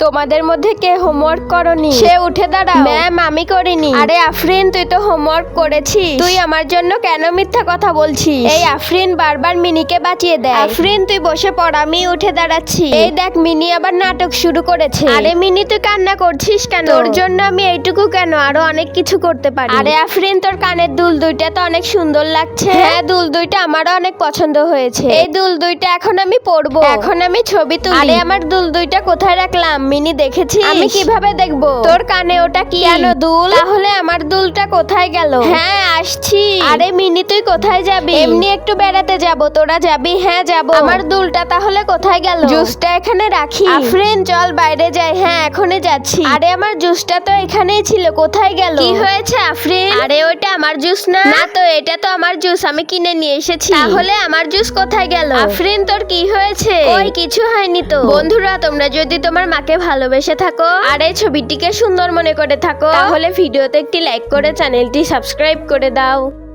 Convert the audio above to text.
তোমাদের মধ্যে কে হোমওয়ার্ক করনি? সে উঠে দাঁড়াও। ম্যাম আমি করিনি। আরে আফরিন তুই তো হোমওয়ার্ক করেছিস। তুই আমার জন্য কেন মিথ্যা কথা বলছিস? এই আফরিন বারবার মিনিকে বাঁচিয়ে দেয়। আফরিন তুই বসে পড়, আমি উঠে দাঁড়াচ্ছি। এই দেখ মিনি আবার নাটক শুরু করেছে। আরে মিনি তুই কান্না করছিস কেন? তোর জন্য আমি এইটুকু কেন আরো অনেক কিছু করতে পারি। আরে আফরিন তোর কানের দুল দুইটা তো অনেক সুন্দর লাগছে। হ্যাঁ দুল দুইটা আমারও অনেক পছন্দ হয়েছে। এই দুল দুইটা এখন আমি পরবো। এখন আমি ছবি তুলি। আরে আমার দুল দুইটা কোথায় রাখলাম? মিনি দেখেছিস? আমি কিভাবে দেখবো? তোর কানে ওটা কি? কেন দুল? তাহলে আমার দুলটা কোথায় গেল? হ্যাঁ আসছি। আরে মিনি তুই কোথায় যাবি? এমনি একটু বেড়াতে যাব। তোরা যাবি? হ্যাঁ যাব। আমার দুলটা তাহলে কোথায় গেল? জুসটা এখানে রাখি। আফরিন চল বাইরে যাই। হ্যাঁ এখনই যাচ্ছি। আরে আমার জুসটা তো এখানেই ছিল, কোথায় গেল? কি হয়েছে আফরিন? আরে ওইটা আমার জুস না। না তো এটা তো আমার জুস, আমি কিনে নিয়ে এসেছি। তাহলে আমার জুস কোথায় গেল? আফরিন তোর কি হয়েছে? ওই কিছু হয়নি তো। বন্ধুরা তোমরা যদি তোমার মাকে ভালোবেসে থাকো আর এই ছবিটিকে সুন্দর মনে করে থাকো তাহলে ভিডিওতে একটি লাইক করে চ্যানেলটি সাবস্ক্রাইব করে দাও।